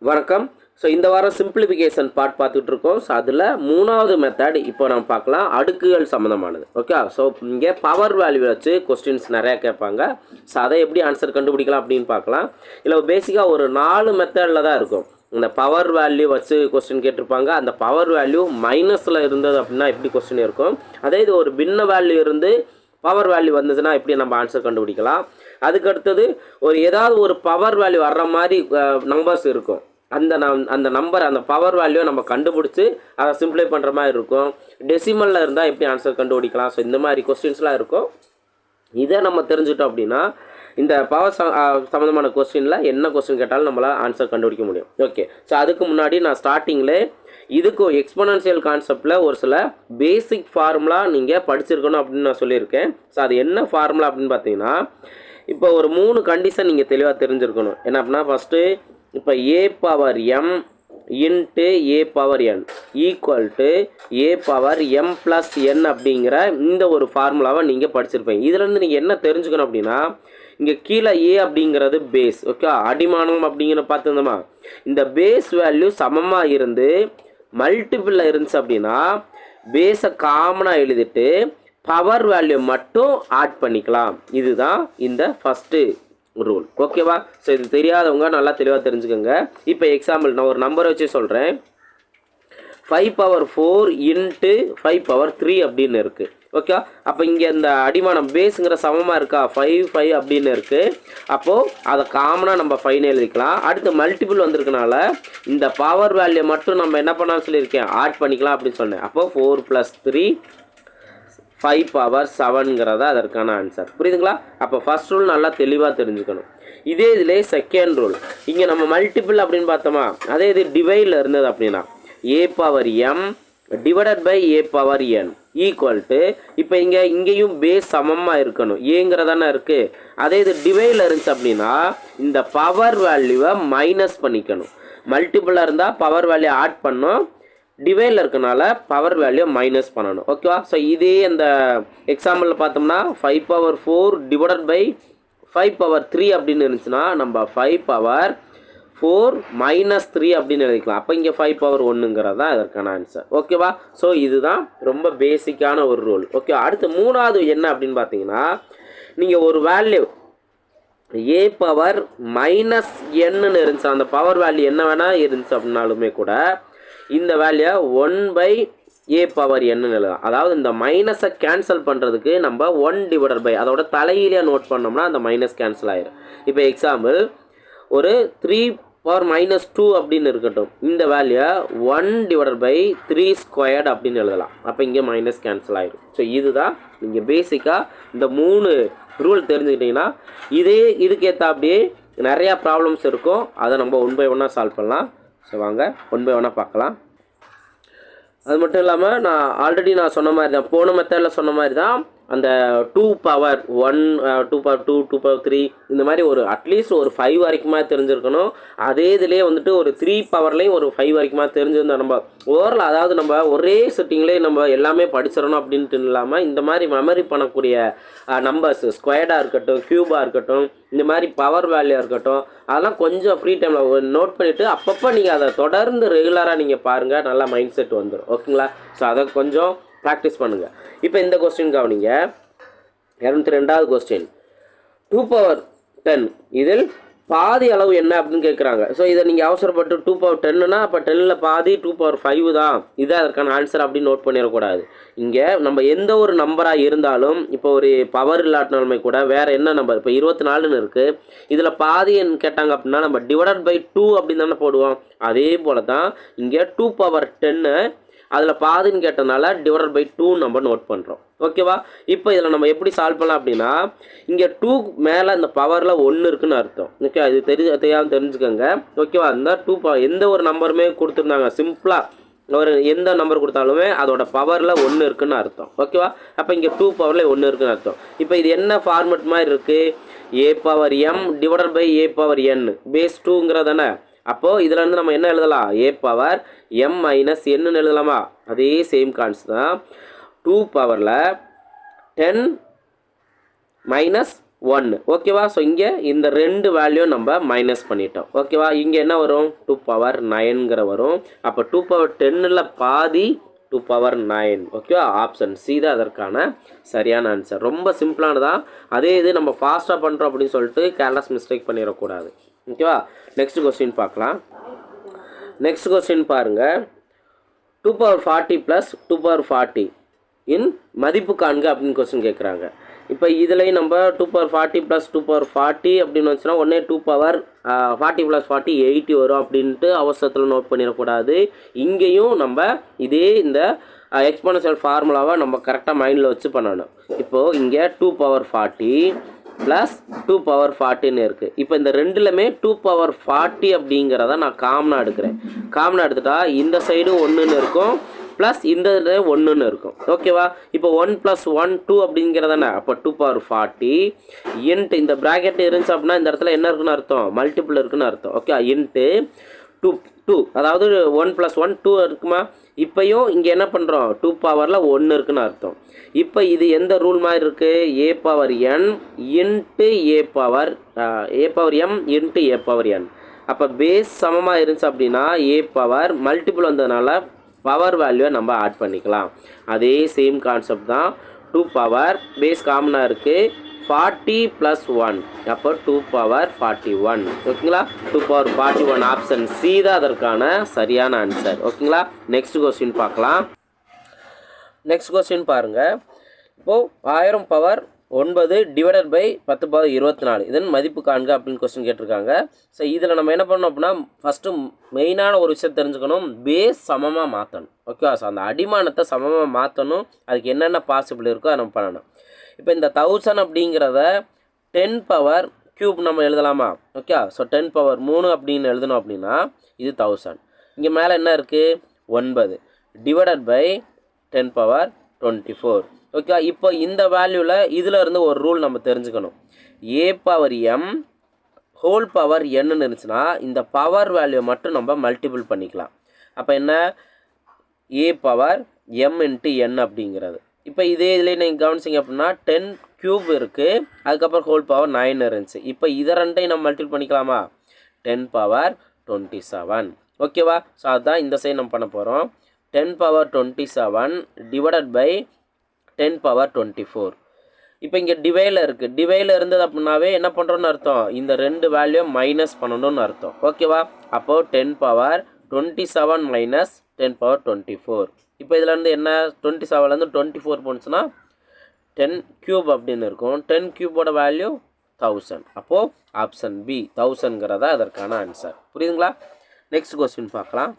வணக்கம். ஸோ இந்த வாரம் சிம்பிளிஃபிகேஷன் பார்ட் பார்த்துட்டு இருக்கோம். ஸோ அதில் மூணாவது மெத்தட் இப்போ நம்ம பார்க்கலாம், அடுக்குகள் சம்மந்தமானது. ஓகே, ஸோ இங்கே பவர் வேல்யூ வச்சு கொஸ்டின்ஸ் நிறையா கேட்பாங்க. ஸோ அதை எப்படி ஆன்சர் கண்டுபிடிக்கலாம் அப்படின்னு பார்க்கலாம். இல்லை பேசிக்காக ஒரு 4 மெத்தடில் தான் இருக்கும். இந்த பவர் வேல்யூ வச்சு கொஸ்டின் கேட்டிருப்பாங்க. அந்த பவர் வேல்யூ மைனஸில் இருந்தது அப்படின்னா எப்படி கொஸ்டின் இருக்கும். அதே இது ஒரு பின்ன வேல்யூ இருந்து பவர் வேல்யூ வந்ததுன்னா எப்படி நம்ம ஆன்சர் கண்டுபிடிக்கலாம். அதுக்கடுத்தது ஏதாவது ஒரு பவர் வேல்யூ வர்ற மாதிரி நம்பர்ஸ் இருக்கும். அந்த நம்பர் அந்த பவர் வேல்யூவை நம்ம கண்டுபிடிச்சி அதை சிம்பிளை பண்ணுற மாதிரி இருக்கும். டெசிமலில் இருந்தால் எப்படி ஆன்சர் கண்டுபிடிக்கலாம். ஸோ இந்த மாதிரி கொஸ்டின்ஸ்லாம் இருக்கும். இதை நம்ம தெரிஞ்சுட்டோம் அப்படின்னா இந்த பவர் சம்மந்தமான கொஸ்டினில் என்ன கொஸ்டின் கேட்டாலும் நம்மளால் ஆன்சர் கண்டுபிடிக்க முடியும். ஓகே, ஸோ அதுக்கு முன்னாடி நான் ஸ்டார்டிங்கில் இதுக்கும் எக்ஸ்பொனன்ஷியல் கான்செப்டில் ஒரு சில பேசிக் ஃபார்முலா நீங்கள் படிச்சிருக்கணும் அப்படின்னு நான் சொல்லியிருக்கேன். ஸோ அது என்ன ஃபார்முலா அப்படின்னு பார்த்தீங்கன்னா, இப்போ ஒரு 3 கண்டிஷன் நீங்கள் தெளிவாக தெரிஞ்சிருக்கணும். என்ன அப்படின்னா, ஃபஸ்ட்டு இப்போ a power m into a power n equal to a power m plus n அப்படிங்கிற இந்த ஒரு ஃபார்முலாவை நீங்கள் படிச்சிருப்பீங்க. இதுலேருந்து நீங்கள் என்ன தெரிஞ்சுக்கணும் அப்படின்னா, இங்கே கீழே ஏ அப்படிங்கிறது பேஸ். ஓகே, அடிமானம் அப்படிங்கிற பார்த்துருந்தோமா, இந்த பேஸ் வேல்யூ சமமாக இருந்து மல்டிபிளில் இருந்துச்சு அப்படின்னா பேஸை காமனாக எழுதிட்டு பவர் வேல்யூ மட்டும் ஆட் பண்ணிக்கலாம். இதுதான் இந்த ஃபஸ்ட்டு ரூல். ஓகேவா? ஸோ இது தெரியாதவங்க நல்லா தெளிவாக தெரிஞ்சுக்கோங்க. இப்போ எக்ஸாம்பிள் நான் ஒரு நம்பரை வச்சு சொல்கிறேன். 5 பவர் 4 இன்ட்டு 5 பவர் 3 அப்படின்னு இருக்குது. ஓகே, அப்போ இங்கே இந்த அடிமானம் பேஸுங்கிற சமமாக இருக்கா, 5 அப்படின்னு இருக்குது. அப்போது அதை காமனாக நம்ம 5 எழுதிக்கலாம். அடுத்து மல்டிபிள் வந்திருக்கனால இந்த பவர் வேல்யூ மட்டும் நம்ம என்ன பண்ணாலும் சொல்லியிருக்கேன், ஆட் பண்ணிக்கலாம் அப்படின்னு சொன்னேன். அப்போது 4 + 3 5 பவர் 7ங்கிறதா அதற்கான ஆன்சர். புரியுதுங்களா? அப்போ ஃபஸ்ட் ரூல் நல்லா தெளிவாக தெரிஞ்சுக்கணும். இதே இதிலே செகண்ட் ரூல், இங்கே நம்ம மல்டிபிள் அப்படின்னு பார்த்தோமா, அதே இது டிவைடில் இருந்தது அப்படின்னா a power m divided by a power n equal to, இப்போ இங்கேயும் பேஸ் சமமாக இருக்கணும், ஏங்கிறதானே இருக்குது. அதே இது டிவைடில் இருந்துச்சு அப்படின்னா இந்த பவர் வேல்யூவை மைனஸ் பண்ணிக்கணும். மல்டிபிளாக இருந்தால் பவர் வேல்யூ ஆட் பண்ணோம், டிவைடில் இருக்கனால பவர் வேல்யூ மைனஸ் பண்ணணும். ஓகேவா? ஸோ இதே அந்த எக்ஸாம்பிளில் பார்த்தோம்னா 5 பவர் 4 டிவைடட் பை 5 பவர் 3 அப்படின்னு இருந்துச்சுன்னா நம்ம 5 பவர் 4 மைனஸ் 3 அப்படின்னு எழுதிக்கலாம். அப்போ இங்கே 5 பவர் 1ங்கிறது தான் இதற்கான ஆன்சர். ஓகேவா? ஸோ இதுதான் ரொம்ப பேசிக்கான ஒரு ரூல். ஓகே, அடுத்து மூணாவது என்ன அப்படின்னு பார்த்தீங்கன்னா, நீங்கள் ஒரு வேல்யூ ஏ பவர் மைனஸ் என்னன்னு இருந்துச்சு, அந்த பவர் வேல்யூ என்ன வேணால் இருந்துச்சு அப்படின்னாலுமே கூட இந்த வேல்யூ 1/a பவர் n எழுதலாம். அதாவது இந்த மைனஸை கேன்சல் பண்ணுறதுக்கு நம்ம 1 டிவைடட் பை அதோட தலையிலே நோட் பண்ணோம்னா அந்த மைனஸ் கேன்சல் ஆயிடும். இப்போ எக்ஸாம்பிள் ஒரு 3 பவர் -2 அப்படின்னு இருக்கட்டும், இந்த வேல்யூ 1 டிவைடட் பை 3 ஸ்கொயர்டு அப்படின்னு எழுதலாம். அப்போ இங்கே மைனஸ் கேன்சல் ஆயிடும். ஸோ இதுதான் நீங்கள் பேசிக்காக இந்த 3 ரூல் தெரிஞ்சுக்கிட்டிங்கன்னா இதுக்கேற்ற அப்படியே நிறையா ப்ராப்ளம்ஸ் இருக்கும். அதை நம்ம 1 by 1 சால்வ் பண்ணலாம். ஸோ வாங்க 1 by 1 பார்க்கலாம். அது மட்டும் இல்லாமல் நான் ஆல்ரெடி சொன்ன மாதிரி தான், போன மெத்தடில் சொன்ன மாதிரி தான், அந்த 2 பவர் 1 2 பவர் 2 2 பவர் 3 இந்த மாதிரி ஒரு அட்லீஸ்ட் ஒரு 5 வரைக்குமா தெரிஞ்சிருக்கணும். அதே இதிலே வந்துட்டு ஒரு 3 பவர்லேயும் ஒரு 5 வரைக்குமா தெரிஞ்சிருந்தோம். நம்ம ஓவரால் அதாவது நம்ம ஒரே செட்டிங்லேயே நம்ம எல்லாமே படிச்சிடணும் அப்படின்ட்டு இல்லாமல் இந்த மாதிரி மெமரி பண்ணக்கூடிய நம்பர்ஸ் ஸ்கொயர்டாக இருக்கட்டும், க்யூபாக இருக்கட்டும், இந்த மாதிரி பவர் வேல்யூ இருக்கட்டும், அதெல்லாம் கொஞ்சம் ஃப்ரீ டைமில் நோட் பண்ணிவிட்டு அப்பப்போ நீங்கள் அதை தொடர்ந்து ரெகுலராக நீங்கள் பாருங்கள், நல்லா மைண்ட் செட் வந்துடும். ஓகேங்களா? ஸோ அதை கொஞ்சம் ப்ராக்டிஸ் பண்ணுங்கள். இப்போ இந்த கொஸ்டின் கவனிங்க, 202வது கொஸ்டின். 2 பவர் 10 இதில் பாதி அளவு என்ன அப்படின்னு கேட்குறாங்க. ஸோ இதை நீங்கள் அவசரப்பட்டு 2 பவர் 10னா அப்போ 10ல் பாதி 2 பவர் 5 தான், இதான் அதற்கான ஆன்சர் அப்படின்னு நோட் பண்ணிடக்கூடாது. இங்கே நம்ம எந்த ஒரு நம்பராக இருந்தாலும், இப்போ ஒரு பவர் இல்லாட்டினாலுமே கூட வேறு என்ன நம்பர், இப்போ 24ன்னு இருக்குது, இதில் பாதி கேட்டாங்க அப்படின்னா நம்ம டிவைடட் பை 2 அப்படின்னு தானே போடுவோம். அதே போல் தான் இங்கே 2 பவர் 10 அதில் பாதின்னு கேட்டனால டிவைடட் பை 2 நம்ம நோட் பண்ணுறோம். ஓகேவா? இப்போ இதில் நம்ம எப்படி சால்வ் பண்ணலாம் அப்படின்னா, இங்கே 2 மேலே இந்த பவரில் 1 இருக்குன்னு அர்த்தம். ஓகே, அது தெரியாமல் தெரிஞ்சுக்கோங்க. ஓகேவா? இந்த 2 எந்த ஒரு நம்பருமே கொடுத்துருந்தாங்க, சிம்பிளாக ஒரு எந்த நம்பர் கொடுத்தாலுமே அதோட பவரில் 1 இருக்குன்னு அர்த்தம். ஓகேவா? அப்போ இங்கே 2 பவரில் 1 இருக்குன்னு அர்த்தம். இப்போ இது என்ன ஃபார்மெட் மாதிரி இருக்குது, a power m divided by a power n base 2ங்கிறதானே. அப்போது இதில் இருந்து நம்ம என்ன எழுதலாம், ஏ பவர் எம் மைனஸ் என்னன்னு எழுதலாமா. அதே சேம் கான்செப்ட் தான். 2 பவரில் 10 மைனஸ் 1 ஓகேவா. ஸோ இங்கே இந்த ரெண்டு வேல்யூ நம்ம மைனஸ் பண்ணிட்டோம் ஓகேவா. இங்கே என்ன வரும் 2 பவர் 9ங்கிற வரும். அப்போ 2 பவர் 10ல் பாதி 2 பவர் 9 ஓகேவா. ஆப்ஷன் சி தான் அதற்கான சரியான ஆன்சர். ரொம்ப சிம்பிளானதான். அதே இது நம்ம ஃபாஸ்ட்டாக பண்ணுறோம் அப்படின்னு சொல்லிட்டு கேர்லெஸ் மிஸ்டேக் பண்ணிடக்கூடாது ஓகேவா. நெக்ஸ்ட் கொஸ்டின் பார்க்கலாம். நெக்ஸ்ட் கொஸ்டின் பாருங்கள். 2 பவர் 40 ப்ளஸ் 2 பவர் 40 இன் மதிப்பு காண்க அப்படின்னு கொஸ்டின் கேட்குறாங்க. இப்போ இதுலேயும் நம்ம 2 பவர் 40 ப்ளஸ் 2 பவர் 40 அப்படின்னு வச்சுன்னா உடனே 2 பவர் 40 ப்ளஸ் 40 80 வரும் அப்படின்ட்டு அவசரத்தில் நோட் பண்ணிடக்கூடாது. இங்கேயும் நம்ம இதே இந்த எக்ஸ்போனன்ஷியல் ஃபார்முலாவை நம்ம கரெக்டாக மைண்டில் வச்சு பண்ணணும். இப்போது இங்கே 2 பவர் 40 ப்ளஸ் 2 பவர் 40ன்னு இருக்குது. இப்போ இந்த ரெண்டுலையுமே 2 பவர் 40 அப்படிங்கிறத நான் காமனாக எடுக்கிறேன். காமனாக எடுத்துட்டா இந்த சைடு 1ன்னு இருக்கும், ப்ளஸ் இந்த இதில் 1ன்னு இருக்கும் ஓகேவா. இப்போ 1 + 1 2 அப்படிங்கிறதானே. அப்போ 2 பவர் 40 இன்ட்டு இந்த ப்ராக்கெட் இருந்துச்சு அப்படின்னா இந்த இடத்துல என்ன இருக்குன்னு அர்த்தம், மல்டிபிள் இருக்குன்னு அர்த்தம் ஓகே. இன்ட்டு 2 அதாவது 1 + 1 2 இருக்குமா. இப்போயும் இங்கே என்ன பண்ணுறோம் 2 பவரில் 1 இருக்குன்னு அர்த்தம். இப்போ இது எந்த ரூல் மாதிரி இருக்குது, a power n into a power m into a power n. அப்போ பேஸ் சமமாக இருந்துச்சு அப்படின்னா a பவர் மல்டிபிள் வந்ததுனால பவர் வேல்யூவை நம்ம ஆட் பண்ணிக்கலாம். அதே சேம் கான்செப்ட் தான். 2 பவர் பேஸ் காமனாக இருக்குது 40 + 1 அப்போ 2 பவர் 41 ஓகேங்களா. 2 பவர் 41 ஆப்ஷன் சி தான் அதற்கான சரியான ஆன்சர் ஓகேங்களா. நெக்ஸ்ட் கொஸ்டின் பார்க்கலாம். நெக்ஸ்ட் கொஸ்டின் பாருங்கள். இப்போது 1000 பவர் 9 டிவைடட் பை 10 பவர் 24 இதன் மதிப்பு காண்க அப்படின்னு கொஸ்டின் கேட்டிருக்காங்க. ஸோ இதில் நம்ம என்ன பண்ணணும் அப்படின்னா ஃபஸ்ட்டு மெயினான ஒரு விஷயம் தெரிஞ்சுக்கணும், பேஸ் சமமாக மாற்றணும் ஓகே. ஸோ அந்த அடிமானத்தை சமமாக மாற்றணும். அதுக்கு என்னென்ன பாசிபிள் இருக்கோ அதை நம்ம பண்ணணும். இப்போ இந்த 1000 அப்படிங்கிறத 10 பவர் க்யூப் நம்ம எழுதலாமா ஓகே. ஸோ 10 பவர் 3 அப்படின்னு எழுதணும் அப்படின்னா இது 1000. இங்கே மேலே என்ன இருக்குது 9 டிவைடட் பை 10 பவர் 24 ஓகே. இப்போ இந்த வேல்யூவில் இதில் இருந்து ஒரு ரூல் நம்ம தெரிஞ்சுக்கணும். a power m whole power என்னன்னு இருந்துச்சுன்னா இந்த பவர் வேல்யூ மட்டும் நம்ம மல்டிபிள் பண்ணிக்கலாம். அப்போ என்ன a power m into n அப்படிங்கிறது. இப்போ இதே இதில் நீங்கள் கவனிச்சிங்க அப்படின்னா 10 க்யூப் இருக்குது, அதுக்கப்புறம் ஹோல் பவர் 9 இருந்துச்சு. இப்போ இதை ரெண்டையும் நம்ம மல்டிபிள் பண்ணிக்கலாமா 10 பவர் 27 ஓகேவா. ஸோ அதுதான் இந்த சைடு நம்ம பண்ண போகிறோம். 10 பவர் 27 டிவைடட் பை 10 பவர் 24. இப்போ இங்கே டிவைடில் இருக்குது. டிவைடில் இருந்தது அப்படின்னாவே என்ன பண்ணுறோன்னு அர்த்தம், இந்த ரெண்டு வேல்யூ மைனஸ் பண்ணணும்னு அர்த்தம் ஓகேவா. அப்போது 10 பவர் 27 மைனஸ் 10 பவர் 24. இப்போ இதுலேருந்து என்ன 27லேருந்து 24 போணுச்சுன்னா 10 க்யூப் அப்படின்னு இருக்கும். 10 க்யூபோட வேல்யூ 1000. அப்போது ஆப்ஷன் பி 1000ங்கிறதா அதற்கான ஆன்சர். புரியுதுங்களா. நெக்ஸ்ட் கொஸ்டின் பார்க்கலாம்.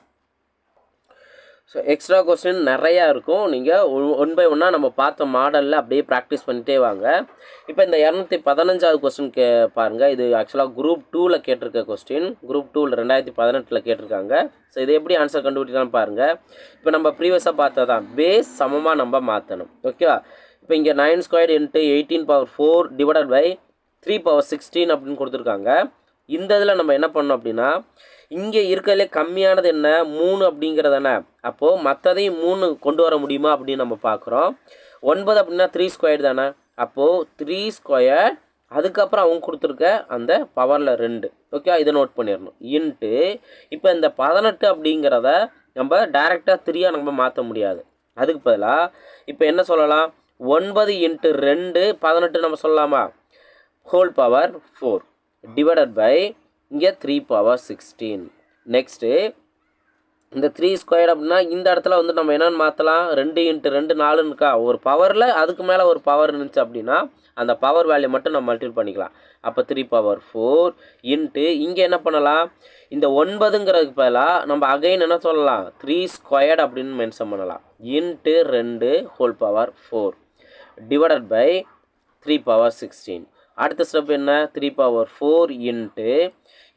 ஸோ எக்ஸ்ட்ரா கொஸ்டின் நிறையா இருக்கும். நீங்கள் 1 by 1 நம்ம பார்த்த மாடலில் அப்படியே ப்ராக்டிஸ் பண்ணிகிட்டே வாங்க. இப்போ இந்த 215வது கொஸ்டின் பாருங்கள். இது ஆக்சுவலாக குரூப் 2ல் கேட்டிருக்க கொஸ்டின். குரூப் 2ல் 2018 கேட்டிருக்காங்க. ஸோ இது எப்படி ஆன்சர் கண்டுபிடிக்கலாம் பாருங்கள். இப்போ நம்ம ப்ரீவியஸாக பார்த்ததான் பேஸ் சமமாக நம்ம மாற்றணும் ஓகேவா. இப்போ இங்கே 9² into 18 power 4 divided by 3 power 16 அப்படின்னு கொடுத்துருக்காங்க. இந்த இதில் நம்ம என்ன பண்ணோம் அப்படின்னா இங்கே இருக்கிறதுலே கம்மியானது என்ன 3 அப்படிங்கிறதானே. அப்போது மற்றதையும் 3 கொண்டு வர முடியுமா அப்படின்னு நம்ம பார்க்குறோம். 9 அப்படின்னா 3² தானே. அப்போது 3² அதுக்கப்புறம் அவங்க கொடுத்துருக்க அந்த பவரில் 2 ஓகே. இதை நோட் பண்ணிடணும். இன்ட்டு இப்போ இந்த 18 அப்படிங்கிறத நம்ம டைரெக்டாக 3 நம்ம மாற்ற முடியாது. அதுக்கு பதிலாக இப்போ என்ன சொல்லலாம் 9 இன்ட்டு 2 18 நம்ம சொல்லலாமா. ஹோல் பவர் 4 டிவைடட் பை இங்கே 3 பவர் 16. நெக்ஸ்ட்டு இந்த 3² அப்படின்னா இந்த இடத்துல வந்து நம்ம என்னென்னு மாற்றலாம் 2 இன்ட்டு 2 4ன்னு இருக்கா. ஒரு பவரில் அதுக்கு மேலே ஒரு பவர் இருந்துச்சு அப்படின்னா அந்த பவர் வேல்யூ மட்டும் நம்ம மல்டிபிள் பண்ணிக்கலாம். அப்போ 3 பவர் 4 இன்ட்டு இங்கே என்ன பண்ணலாம் இந்த 9ங்கிறதுக்கு பதிலாக நம்ம அகைன் என்ன சொல்லலாம் 3² அப்படின்னு மென்ஷன் பண்ணலாம். Into 2 whole power 4 divided by 3 power 16. அடுத்த ஸ்டெப் என்ன 3 பவர் 4 இன்ட்டு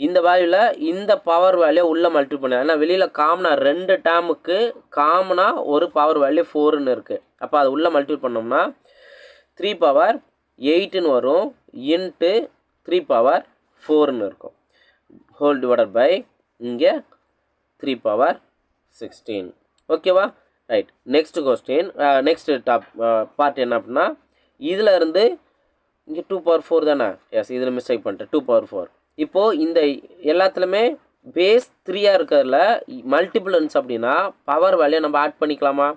இந்த வேல்யூவில் இந்த பவர் வேல்யூ உள்ளே மல்டிபிள் பண்ணலாம். ஏன்னா வெளியில் காமனாக 2 டேமுக்கு காமனாக ஒரு பவர் வேல்யூ 4ன்னு இருக்குது. அப்போ அது உள்ளே மல்டிபிள் பண்ணோம்னா 3 பவர் 8ன்னு வரும் இன்ட்டு 3 பவர் 4ன்னு இருக்கும். ஹோல் டிவைடட் பை இங்கே 3 பவர் 16 ஓகேவா. Right. Next question next part என்ன அப்படின்னா இதில் இருந்து இங்கே 2/4 தானே? எஸ், இதில் மிஸ்டேக் பண்ணிட்டேன். 2/4. இப்போது இந்த எல்லாத்துலேயுமே பேஸ் 3 இருக்கிறதுல மல்டிபிளன்ஸ் அப்படின்னா பவர் வேல்யூ நம்ம ஆட் பண்ணிக்கலாமா?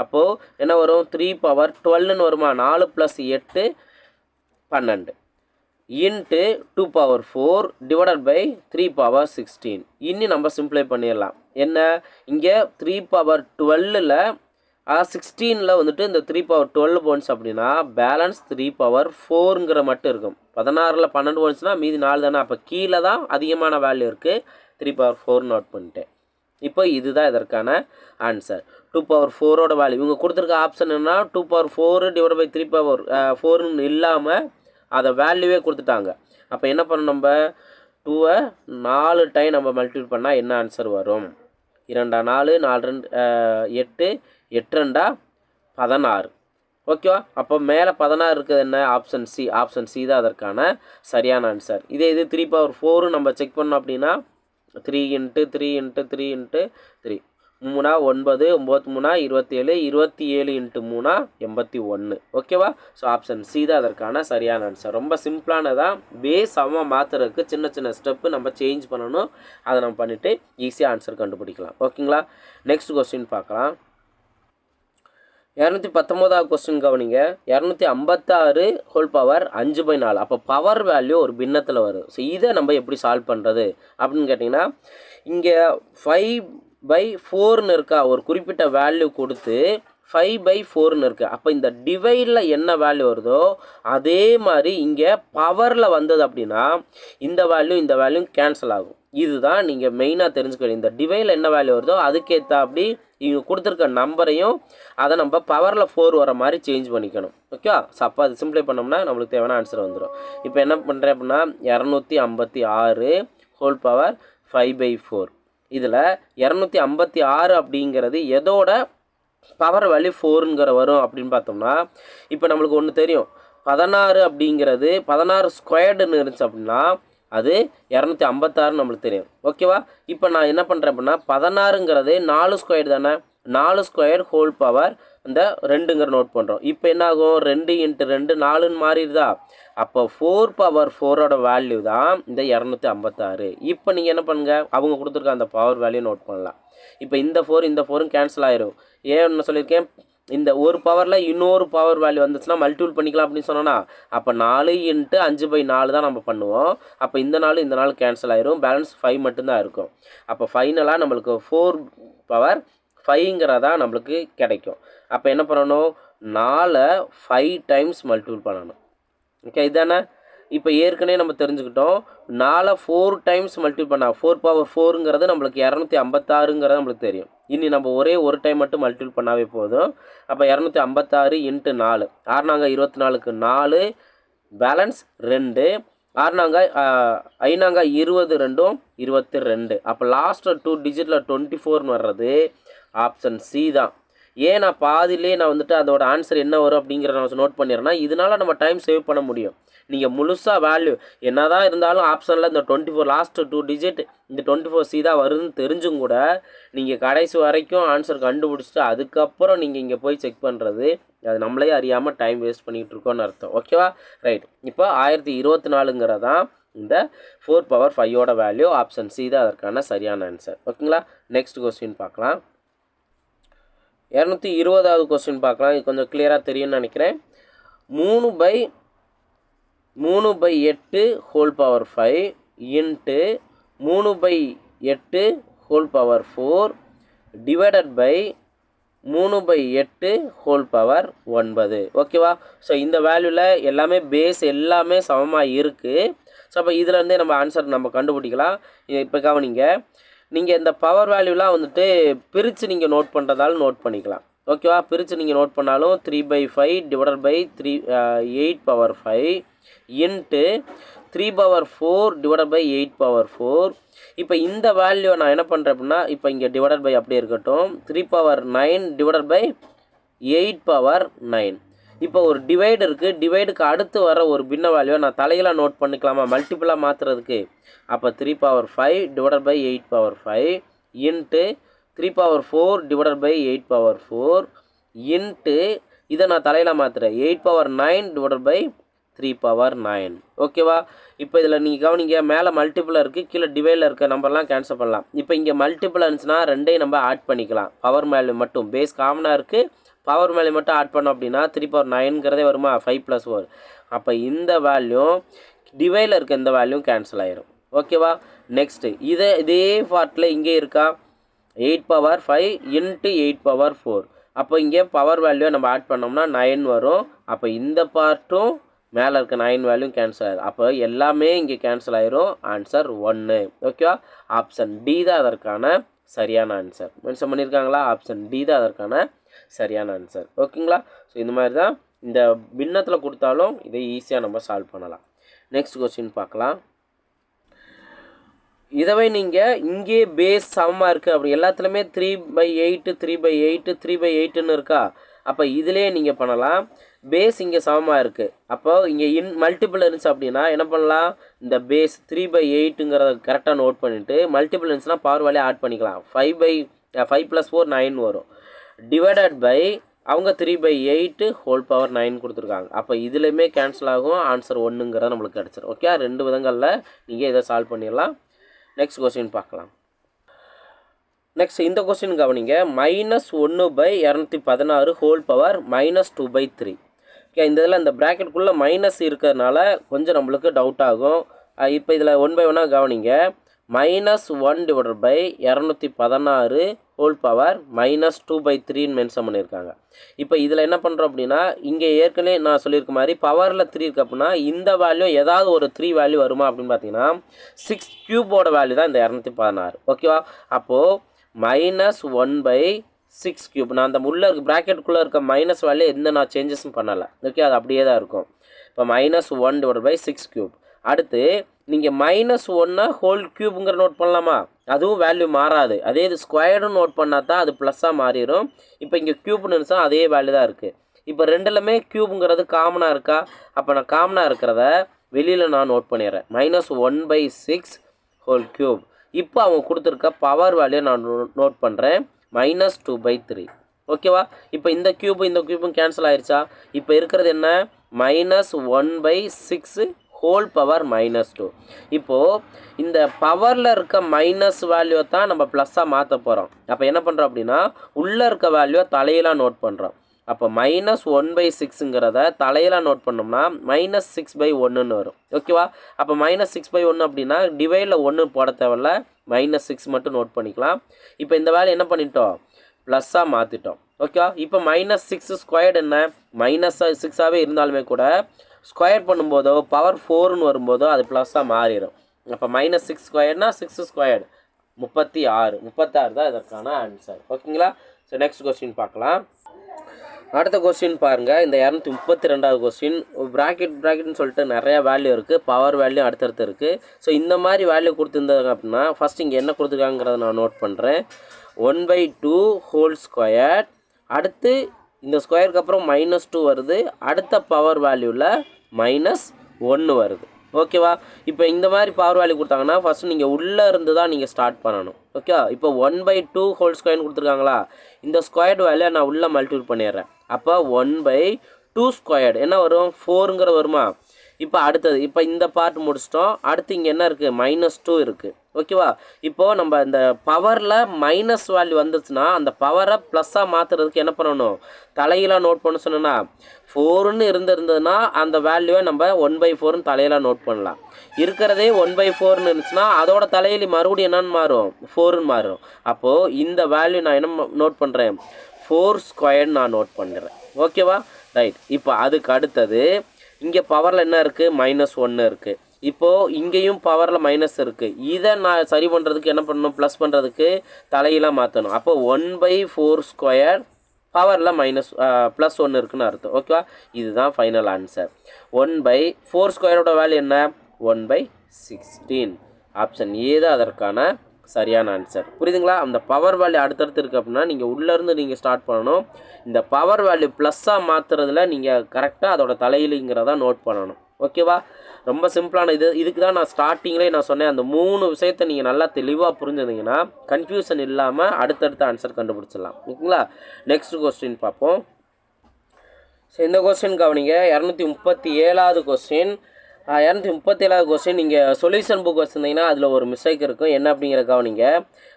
அப்போது என்ன வரும்? 3/12ன்னு வருமா? 4 + 8 12 இன்ட்டு 2/4 டிவைடட் பை 3/16. இன்னும் நம்ம சிம்ப்ளை பண்ணிடலாம். என்ன, இங்கே 3/12ல் 16ல் வந்துட்டு இந்த 3/12 போன்ஸ் அப்படின்னா பேலன்ஸ் 3/4ங்கிற மட்டும் இருக்கும். 16ல் 12 போன்ஸ்னா மீதி 4 தானே? அப்போ கீழே தான் அதிகமான வேல்யூ இருக்குது. 3/4 நோட் பண்ணிட்டேன். இப்போ இதுதான் இதற்கான ஆன்சர். 2/4ஓட வேல்யூ இவங்க கொடுத்துருக்க ஆப்ஷன் என்ன? 2/4 டிவைட் பை 3/4ன்னு இல்லாமல் அதை வேல்யூவே கொடுத்துட்டாங்க. அப்போ என்ன பண்ணணும்? நம்ம 2-ஐ 4 டைம் நம்ம மல்டிபிள் பண்ணால் என்ன ஆன்சர் வரும்? 2 4 4 2 8 8 2 16. ஓகேவா? அப்போ மேலே 16 இருக்குது. என்ன? Option C. ஆப்ஷன் சி தான் அதற்கான சரியான ஆன்சர். இதே இது 3/4 நம்ம செக் பண்ணோம் அப்படின்னா 3 × 3 × 3 × 3 3 9 9 27 27 × 3 81. ஓகேவா? ஸோ ஆப்ஷன் சி தான் அதற்கான சரியான ஆன்சர். ரொம்ப சிம்பிளானதான். பேஸ் சமமாக மாற்றுறதுக்கு சின்ன சின்ன ஸ்டெப்பு நம்ம சேஞ்ச் பண்ணணும். அதை நம்ம பண்ணிவிட்டு ஈஸியாக ஆன்சர் கண்டுபிடிக்கலாம். ஓகேங்களா? நெக்ஸ்ட் கொஸ்டின் பார்க்கலாம். 219வது கொஸ்டின் கவனிங்க. 256 ஹோல் பவர் 5/4. அப்போ பவர் வேல்யூ ஒரு பின்னத்தில் வரும். ஸோ இதை நம்ம எப்படி சால்வ் பண்ணுறது அப்படின்னு கேட்டிங்கன்னா, இங்கே 5/4ன்னு இருக்கா? ஒரு குறிப்பிட்ட வேல்யூ கொடுத்து 5/4ன்னு இருக்குது. அப்போ இந்த டிவைடில் என்ன வேல்யூ வருதோ அதே மாதிரி இங்கே பவரில் வந்தது அப்படின்னா இந்த வேல்யூ கேன்சல் ஆகும். இதுதான் நீங்கள் மெயினாக தெரிஞ்சுக்கணும். இந்த டிவைடில் என்ன வேல்யூ வருதோ அதுக்கேற்ற அப்படி இவங்க கொடுத்துருக்க நம்பரையும் அதை நம்ம பவரில் 4 வர மாதிரி சேஞ்ச் பண்ணிக்கணும். ஓகே? ஸோ அப்போ அது சிம்ப்ளை பண்ணோம்னா நம்மளுக்கு தேவையான ஆன்சர் வந்துடும். இப்போ என்ன பண்ணுறேன் அப்படின்னா 256 ஹோல் பவர் 5/4. இதில் 256 அப்படிங்கிறது எதோட பவர் வேல்யூ 4ங்கிற வரும் அப்படின்னு பார்த்தோம்னா, இப்போ நம்மளுக்கு ஒன்று தெரியும். 16 அப்படிங்கிறது 16 ஸ்கொயர்டுன்னு இருந்துச்சு அப்படின்னா அது 256 நம்மளுக்கு தெரியும். ஓகேவா? இப்போ நான் என்ன பண்ணுறேன் அப்படின்னா 16ங்கிறது 4 ஸ்கொயர் தானே? 4 ஸ்கொயர் ஹோல் பவர் இந்த 2ங்கிற நோட் பண்ணுறோம். இப்போ என்ன ஆகும்? 2 × 2 4ன்னு மாறிடுதா? அப்போ 4/4ஓட வேல்யூ தான் இந்த 256. இப்போ நீங்கள் என்ன பண்ணுங்க, அவங்க கொடுத்துருக்க அந்த பவர் வேல்யூ நோட் பண்ணலாம். இப்போ இந்த 4ம் கேன்சல் ஆயிரும். ஏன் என்ன சொல்லியிருக்கேன்? இந்த ஒரு பவரில் இன்னொரு பவர் வேல்யூ வந்துச்சுன்னா மல்டிபிள் பண்ணிக்கலாம் அப்படின்னு சொன்னோன்னா, அப்போ 4 × 5/4 தான் நம்ம பண்ணுவோம். அப்போ இந்த 4 கேன்சல் ஆயிரும். பேலன்ஸ் 5 மட்டும்தான் இருக்கும். அப்போ ஃபைனலாக நம்மளுக்கு 4/5ங்கிறதா நம்மளுக்கு கிடைக்கும். அப்போ என்ன பண்ணணும்? 4 5 டைம்ஸ் மல்டிபிள் பண்ணணும். ஓகே, இதானே? இப்போ ஏற்கனவே நம்ம தெரிஞ்சுக்கிட்டோம். 4 4 டைம்ஸ் மல்டிபிள் பண்ணால் 4/4ங்கிறது நம்மளுக்கு 256ங்கிறது நம்மளுக்கு தெரியும். இனி நம்ம ஒரே ஒரு டைம் மட்டும் மல்டிபிள் பண்ணாவே போதும். அப்போ 256 × 4 6 24க்கு 4 பேலன்ஸ் 2 6 5 20 2 22. அப்போ லாஸ்ட்டு 2 டிஜிட்டில் 24ன்னு வர்றது ஆப்ஷன் சி தான். ஏன் நான் பாதிலே நான் வந்துட்டு அதோட ஆன்சர் என்ன வரும் அப்படிங்கிற நான் நோட் பண்ணிடுறேன்னா, இதனால் நம்ம டைம் சேவ் பண்ண முடியும். நீங்கள் முழுசாக வேல்யூ என்ன தான் இருந்தாலும் ஆப்ஷனில் இந்த 24 லாஸ்ட்டு 2 டிஜிட் இந்த 24C தான் வருதுன்னு தெரிஞ்சும் கூட நீங்கள் கடைசி வரைக்கும் ஆன்சர் கண்டுபிடிச்சிட்டு அதுக்கப்புறம் நீங்கள் இங்கே போய் செக் பண்ணுறது அது நம்மளே அறியாமல் டைம் வேஸ்ட் பண்ணிகிட்டு இருக்கோன்னு அர்த்தம். ஓகேவா? ரைட். இப்போ 1024ங்கிறதான் இந்த 4/5ஓட வேல்யூ. ஆப்ஷன் சி தான் அதற்கான சரியான ஆன்சர். ஓகேங்களா? நெக்ஸ்ட் கொஸ்டின் பார்க்கலாம். 220வது கொஸ்டின் பார்க்கலாம். இது கொஞ்சம் கிளியராக தெரியும்னு நினைக்கிறேன். 3/8 whole power 5 into 3/8 whole power 4 divided by 3/8 whole power 9. ஓகேவா? ஸோ இந்த வேல்யூவில் எல்லாமே பேஸ் எல்லாமே சமமாக இருக்குது. ஸோ அப்போ இதுலேருந்தே நம்ம ஆன்சர் நம்ம கண்டுபிடிக்கலாம். இப்போ கவனிங்க, நீங்கள் இந்த பவர் வேல்யூலாம் வந்துட்டு பிரித்து நீங்கள் நோட் பண்ணுறதாலும் நோட் பண்ணிக்கலாம். ஓகேவா? பிரித்து நீங்கள் நோட் பண்ணாலும் 3/5 divided by 8/5 into 3/4 divided by 8/4. இப்போ இந்த வேல்யூவை நான் என்ன பண்ணுறேன் அப்படின்னா, இப்போ இங்கே டிவைடட் பை அப்படியே இருக்கட்டும். 3/9 டிவைடட் பை 8/9. இப்போ ஒரு டிவைடு இருக்குது. டிவைடுக்கு அடுத்து வர ஒரு பின்ன வேல்யூவை நான் தலையெல்லாம் நோட் பண்ணிக்கலாமா மல்டிபிளாக மாற்றுறதுக்கு? அப்போ 3/5 divided by 8/5 into 3/4 divided by 8/4 into இதை நான் தலையில் மாற்றுறேன் 8/9 டிவைடட் பை 3 பவர் 9. ஓகேவா? இப்போ இதில் நீங்கள் கவனிங்க, மேலே மல்டிபிள் இருக்குது, கீழே டிவைடில் இருக்க நம்பர்லாம் கேன்சல் பண்ணலாம். இப்போ இங்கே மல்டிபிள் இருந்துச்சுன்னா ரெண்டையும் நம்ம ஆட் பண்ணிக்கலாம். பவர் வேல்யூ மட்டும் பேஸ் காமனாக இருக்குது, பவர் வேல்யூ மட்டும் ஆட் பண்ணோம் அப்படின்னா 3 பவர் 9ங்கிறதே வருமா, 5 + 4. அப்போ இந்த வேல்யூ டிவைடில் இருக்க இந்த வேல்யூ கேன்சல் ஆயிரும். ஓகேவா? நெக்ஸ்ட்டு இதே பார்ட்டில் இங்கே இருக்கா 8 பவர் 5 இன்ட்டு 8 பவர் 4. அப்போ இங்கே பவர் வேல்யூ நம்ம ஆட் பண்ணோம்னா 9 வரும். அப்போ இந்த பார்ட்டும் மேலே இருக்க 9 வேல்யூ கேன்சல் ஆயிடும். அப்போ எல்லாமே இங்கே கேன்சல் ஆயிரும். ஆன்சர் 1. ஓகேவா? ஆப்ஷன் டி தான் அதற்கான சரியான ஆன்சர். மென்ஷன் பண்ணியிருக்காங்களா? ஆப்ஷன் டி தான் அதற்கான சரியான ஆன்சர். ஓகேங்களா? ஸோ இந்த மாதிரி தான் இந்த பின்னத்தில் கொடுத்தாலும் இதை ஈஸியாக நம்ம சால்வ் பண்ணலாம். நெக்ஸ்ட் கொஸ்டின் பார்க்கலாம். இதவே நீங்கள் இங்கே பேஸ் சமமாக இருக்குது, அப்படி எல்லாத்துலேயுமே 3/8 3/8 3/8ன்னு இருக்கா. அப்போ இதிலே நீங்கள் பண்ணலாம். பேஸ் இங்கே சமமாக இருக்குது, அப்போ இங்கே மல்டிபிள் இருந்துச்சு அப்படின்னா என்ன பண்ணலாம், இந்த பேஸ் 3/8ங்கிறத கரெக்டாக நோட் பண்ணிவிட்டு மல்டிபிள் இருந்துச்சுன்னா பவர் வேல்யூ ஆட் பண்ணிக்கலாம். 5 + 4 9 வரும். டிவைடட் பை அவங்க 3/8 ஹோல் பவர் 9 கொடுத்துருக்காங்க. அப்போ இதுலேயுமே கேன்சல் ஆகும். ஆன்சர் 1ங்கிறத நம்மளுக்கு கிடச்சிரும். ஓகே, 2 விதங்களில் நீங்கள் இதை சால்வ் பண்ணிடலாம். நெக்ஸ்ட் கொஸ்டின் பார்க்கலாம். நெக்ஸ்ட் இந்த கொஸ்டின் கவனிங்க. -1/216 ஹோல் பவர் -2/3. ஓகே, இந்த இதில் இந்த ப்ராக்கெட்டுக்குள்ளே மைனஸ் இருக்கிறதுனால கொஞ்சம் நம்மளுக்கு டவுட் ஆகும். இப்போ இதில் 1 by 1 கவனிங்க. -1/216 ஹோல் பவர் -2/3ன்னு மென்ஷன் பண்ணியிருக்காங்க. இப்போ இதில் என்ன பண்ணுறோம் அப்படின்னா, இங்கே ஏற்கனவே நான் சொல்லியிருக்க மாதிரி பவரில் 3 இருக்குது அப்படின்னா இந்த வேல்யூ ஏதாவது ஒரு 3 வேல்யூ வருமா அப்படின்னு பார்த்தீங்கன்னா 6 கியூபோட வேல்யூ தான் இந்த 216. ஓகேவா? அப்போது -1/6 கியூப். நான் அந்த உள்ள இருக்க ப்ராக்கெட்டுக்குள்ளே இருக்க மைனஸ் வேல்யூ எந்த நான் சேஞ்சஸும் பண்ணலை. ஓகே, அது அப்படியே தான் இருக்கும். இப்போ -1/6 கியூப். அடுத்து நீங்கள் -1 ஹோல் கியூப்ங்கிற நோட் பண்ணலாமா? அதுவும் வேல்யூ மாறாது. அதே இது ஸ்கொயர்டும் நோட் பண்ணால் தான் அது ப்ளஸ்ஸாக மாறிடும். இப்போ இங்கே கியூப்னு இருந்துச்சா அதே வேல்யூ தான் இருக்குது. இப்போ ரெண்டுலையுமே கியூபுங்கிறது காமனாக இருக்கா? அப்போ நான் காமனாக இருக்கிறத வெளியில் நான் நோட் பண்ணிடுறேன். -1/6 ஹோல் கியூப். இப்போ அவங்க கொடுத்துருக்க பவர் வேல்யூ நான் நோட் பண்ணுறேன், -2/3. ஓகேவா? இப்போ இந்த கியூபும் கேன்சல் ஆயிடுச்சா? இப்போ இருக்கிறது என்ன, -1/6 ஹோல் பவர் -2. இப்போது இந்த பவரில் இருக்க மைனஸ் வேல்யூ தான் நம்ம ப்ளஸ்ஸாக மாற்ற போகிறோம். அப்போ என்ன பண்ணுறோம் அப்படின்னா உள்ளே இருக்க வேல்யூவை தலையெல்லாம் நோட் பண்ணுறோம். அப்போ -1/6ங்கிறத தலையெல்லாம் நோட் பண்ணோம்னா -6/1ன்னு வரும். ஓகேவா? அப்போ -6/1 அப்படின்னா டிவைடில் 1 போட தேவையில்ல, -6 மட்டும் நோட் பண்ணிக்கலாம். இப்போ இந்த வேல்யூ என்ன பண்ணிட்டோம், ப்ளஸ்ஸாக மாற்றிட்டோம். ஓகேவா? இப்போ -6 ஸ்கொயர்டு என்ன, -6ஆகவே இருந்தாலுமே கூட ஸ்கொயர் பண்ணும்போதோ பவர் 4ன்னு வரும்போதோ அது ப்ளஸ்ஸாக மாறிடும். அப்போ -6 ஸ்கொயர்னா 6 ஸ்கொயர்டு 36 தான் இதற்கான ஆன்சர். ஓகேங்களா? ஸோ நெக்ஸ்ட் கொஸ்டின் பார்க்கலாம். அடுத்த கொஸ்டின் பாருங்கள். இந்த 232வது கொஸ்டின். ப்ராக்கெட்னு சொல்லிட்டு நிறையா வேல்யூ இருக்குது, பவர் வேல்யூ அடுத்தடுத்து இருக்குது. ஸோ இந்த மாதிரி வேல்யூ கொடுத்துருந்தாங்க அப்படின்னா ஃபஸ்ட் இங்கே என்ன கொடுத்துருக்காங்கிறத நான் நோட் பண்ணுறேன். 1/2 ஹோல் ஸ்கொயர். அடுத்து இந்த ஸ்கொயருக்கு அப்புறம் -2 வருது. அடுத்த பவர் வேல்யூவில் -1 வருது. ஓகேவா? இப்போ இந்த மாதிரி பவர் வேல்யூ கொடுத்தாங்கன்னா ஃபஸ்ட்டு நீங்கள் உள்ளே இருந்து தான் நீங்கள் ஸ்டார்ட் பண்ணணும். ஓகே, இப்போ 1/2 ஹோல் ஸ்கொயர்னு கொடுத்துருக்காங்களா, இந்த ஸ்கொயர்டு வேல்யூ நான் உள்ளே மல்டிபிள் பண்ணிடுறேன். அப்போ 1/2 ஸ்கொயர்டு என்ன வரும், 4ங்கிற வருமா? இப்போ அடுத்தது, இப்போ இந்த பார்ட் முடிச்சிட்டோம். அடுத்து இங்கே என்ன இருக்குது, -2 இருக்குது. ஓகேவா? இப்போது நம்ம இந்த பவரில் மைனஸ் வேல்யூ வந்துச்சுன்னா அந்த பவரை ப்ளஸ்ஸாக மாற்றுறதுக்கு என்ன பண்ணணும், தலையெல்லாம் நோட் பண்ண சொன்னோன்னா 4ன்னு இருந்ததுன்னா அந்த வேல்யூவை நம்ம 1/4ன்னு தலையெல்லாம் நோட் பண்ணலாம். இருக்கிறதே 1/4ன்னு இருந்துச்சுன்னா அதோட தலையில மறுபடியும் என்னன்னு மாறும், 4ன்னு மாறும். அப்போது இந்த வேல்யூ நான் என்ன நோட் பண்ணுறேன், 4 ஸ்கொயர்னு நான் நோட் பண்ணுறேன். ஓகேவா? ரைட். இப்போ அதுக்கு அடுத்தது இங்கே பவரில் என்ன இருக்குது, -1 இருக்குது. இப்போது இங்கேயும் பவரில் மைனஸ் இருக்குது. இதை நான் சரி பண்ணுறதுக்கு என்ன பண்ணணும், ப்ளஸ் பண்ணுறதுக்கு தலையெல்லாம் மாற்றணும். அப்போ 1/4 ஸ்கொயர் பவரில் +1 இருக்குன்னு அர்த்தம். ஓகேவா? இதுதான் ஃபைனல் ஆன்சர். 1/4 ஸ்கொயரோட வேல்யூ என்ன, 1/16. ஆப்ஷன் ஏ தான் அதற்கான சரியான ஆன்சர். புரியுதுங்களா? அந்த பவர் வேல்யூ அடுத்தடுத்து இருக்குது அப்படின்னா நீங்கள் உள்ளேருந்து நீங்கள் ஸ்டார்ட் பண்ணணும். இந்த பவர் வேல்யூ ப்ளஸ்ஸாக மாற்றுறதுல நீங்கள் கரெக்டாக அதோட தலையிலுங்கிறத நோட் பண்ணணும். ஓகேவா? ரொம்ப சிம்பிளான இதுக்கு தான் நான் ஸ்டார்டிங்லேயே நான் சொன்னேன். அந்த 3 விஷயத்தை நீங்கள் நல்லா தெளிவாக புரிஞ்சுருந்தீங்கன்னா கன்ஃபியூஷன் இல்லாமல் அடுத்தடுத்த ஆன்சர் கண்டுபிடிச்சிடலாம். ஓகேங்களா? நெக்ஸ்ட் கொஸ்டின் பார்ப்போம். ஸோ இந்த கொஸ்டின் கவனிங்க 237வது கொஸ்டின். 237வது கொஸ்டின் நீங்கள் சொல்யூஷன் புக் வச்சுருந்தீங்கன்னா அதில் ஒரு மிஸ்டேக் இருக்கும். என்ன அப்படிங்கிற கவனிங்க.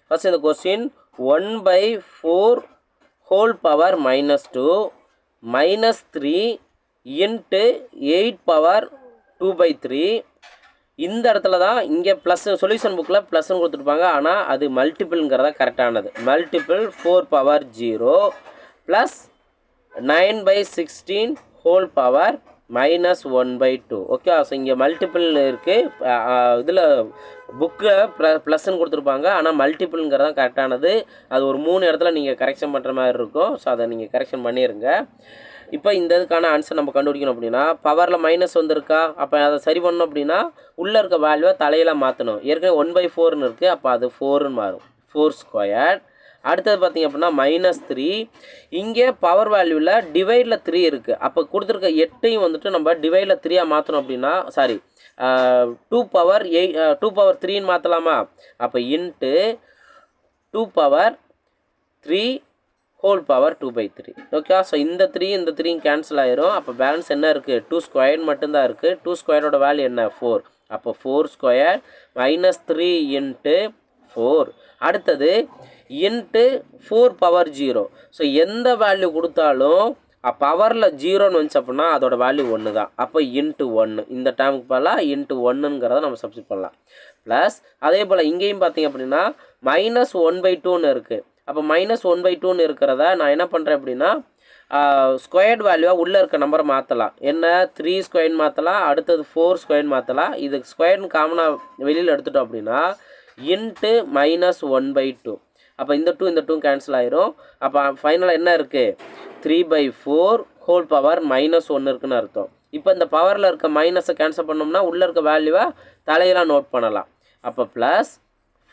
ஃபஸ்ட் இந்த question 1/4 whole power -2 -3 into 8 power 2/3. இந்த இடத்துல தான் இங்கே ப்ளஸ் சொல்யூஷன் புக்கில் ப்ளஸ்ன்னு கொடுத்துருப்பாங்க. ஆனால் அது மல்டிபிள்ங்கிறதா கரெக்டானது. Multiple 4 power 0 plus 9/16 whole power -1/2. Okay. So இங்கே மல்டிபிள் இருக்குது. இதில் புக்கில் ப்ளஸ்ன்னு கொடுத்துருப்பாங்க. ஆனால் மல்டிபிள்ங்கிறது தான் கரெக்டானது. அது ஒரு 3 இடத்துல நீங்கள் கரெக்ஷன் பண்ணுற மாதிரி இருக்கும். ஸோ அதை நீங்கள் கரெக்ஷன் பண்ணிடுங்க. இப்போ இந்த இதுக்கான ஆன்சர் நம்ம கண்டுபிடிக்கணும் அப்படின்னா பவரில் மைனஸ் வந்திருக்கா, அப்போ அதை சரி பண்ணணும் அப்படின்னா உள்ளே இருக்க வேல்யூவை தலையில் மாற்றணும். ஏற்கனவே 1/4ன்னு இருக்குது. அப்போ அது 4ன்னு மாறும். 4². அடுத்தது பார்த்திங்க அப்படின்னா -3. இங்கே பவர் வேல்யூவில் டிவைடில் 3 இருக்குது. அப்போ கொடுத்துருக்க 8ஐயும் வந்துட்டு நம்ம டிவைடில் 3ஆக மாற்றணும் அப்படின்னா 2 பவர் 3ன்னு மாற்றலாமா? அப்போ into 2 power 3 whole power 2/3. Okay. So இந்த 3 கேன்சல் ஆயிரும். அப்போ பேலன்ஸ் என்ன இருக்குது? 2² மட்டும்தான் இருக்குது. 2² வேல்யூ என்ன? 4. அப்போ 4² -3 இன்ட்டு 4. அடுத்தது இன்ட்டு 4 பவர் 0. ஸோ எந்த வேல்யூ கொடுத்தாலும் பவரில் 0ன்னு வந்துச்சு அப்படின்னா அதோட வேல்யூ 1 தான். அப்போ இன்ட்டு 1 இந்த டேமுக்கு பதிலாக இன்ட்டு 1ங்கிறத நம்ம சப்ஸ்டிட் பண்ணலாம். ப்ளஸ் அதே போல் இங்கேயும் பார்த்திங்க அப்படின்னா -1/2ன்னு இருக்குது. அப்போ -1/2ன்னு இருக்கிறத நான் என்ன பண்ணுறேன் அப்படின்னா ஸ்கொயர்டு வேல்யூவாக உள்ளே இருக்க நம்பரை மாற்றலாம். என்ன? 3² மாற்றலாம். அடுத்தது 4² மாற்றலாம். இது ஸ்கொயர்னு காமனாக வெளியில் எடுத்துட்டோம் அப்படின்னா இன்ட்டு -1/2. அப்போ இந்த 2 கேன்சல் ஆயிரும். அப்போ ஃபைனலாக என்ன இருக்குது? 3/4 ஹோல் பவர் -1 இருக்குன்னு அர்த்தம். இப்போ இந்த பவரில் இருக்க மைனஸை கேன்சல் பண்ணோம்னா உள்ளே இருக்க வேல்யூவை தலையெல்லாம் நோட் பண்ணலாம். அப்போ ப்ளஸ்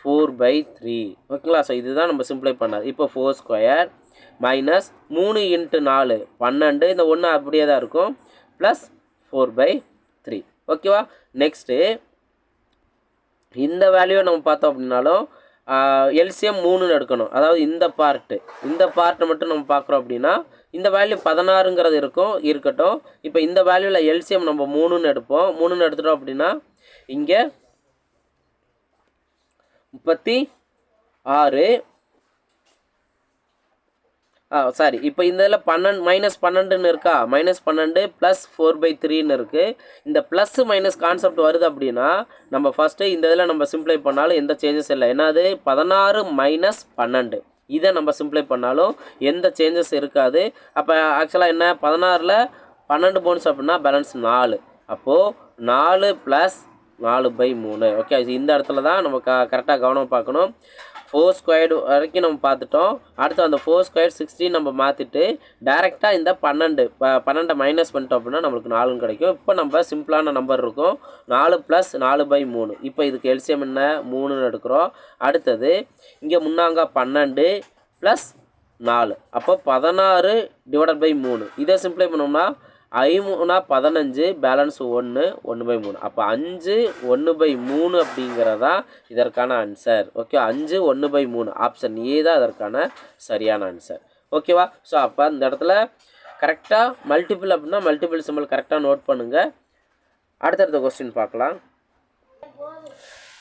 4/3. ஓகேங்களா? ஸோ இதுதான் நம்ம சிம்ப்ளை பண்ணாது. இப்போ 4² -3 இன்ட்டு 4 12. இந்த 1 அப்படியே தான் இருக்கும். ப்ளஸ் 4/3. ஓகேவா? நெக்ஸ்ட்டு இந்த வேல்யூவை நம்ம பார்த்தோம் அப்படின்னாலும் எல்சிஎம் 3ன்னு எடுக்கணும். அதாவது இந்த பார்ட்டை மட்டும் நம்ம பார்க்குறோம் அப்படின்னா இந்த வேல்யூ 16ங்கிறது இருக்கட்டும். இப்போ இந்த வேல்யூவில் எல்சிஎம் நம்ம 3ன்னு எடுப்போம். 3ன்னு எடுத்துட்டோம் அப்படின்னா இங்கே 36. இப்போ இந்த இதில் -12ன்னு இருக்கா? -12 ப்ளஸ் 4/3ன்னு இருக்குது. இந்த ப்ளஸ் மைனஸ் கான்செப்ட் வருது அப்படின்னா நம்ம ஃபஸ்ட்டு இந்த இதில் நம்ம சிம்ப்ளை பண்ணாலும் எந்த சேஞ்சஸ் இல்லை. என்னது? 16 - 12 இதை நம்ம சிம்ப்ளை பண்ணாலும் எந்த சேஞ்சஸ் இருக்காது. அப்போ ஆக்சுவலாக என்ன? 16ல் 12 போன்ஸ் அப்படின்னா பேலன்ஸ் 4. அப்போது 4 + 4/3. ஓகே. இந்த இடத்துல தான் நம்ம கரெக்டாக கவனம் பார்க்கணும். 4² வரைக்கும் நம்ம பார்த்துட்டோம். அடுத்து அந்த 4² 16 நம்ம மாற்றிட்டு டேரெக்டாக இந்த 12 மைனஸ் பண்ணிட்டோம் அப்படின்னா நம்மளுக்கு 4ன்னு கிடைக்கும். இப்போ நம்ம சிம்பிளான நம்பர் இருக்கும். 4 + 4/3. இப்போ இதுக்கு எல்சிஎம் என்ன? 3ன்னு எடுக்கிறோம். அடுத்தது இங்கே முன்னாங்க 12 + 4. அப்போ 16/3. இதை சிம்பிளை பண்ணோம்னா 5 × 15 பேலன்ஸ் 1/3. அப்போ 5 1/3 அப்படிங்கிறதா இதற்கான ஆன்சர். ஓகே. 5 1/3 ஆப்ஷன் ஏ தான் அதற்கான சரியான ஆன்சர். ஓகேவா? ஸோ அப்போ இந்த இடத்துல கரெக்டாக மல்டிபிள் அப்படின்னா மல்டிபிள் சிம்பிள் கரெக்டாக நோட் பண்ணுங்கள். அடுத்தடுத்த கொஸ்டின் பார்க்கலாம்.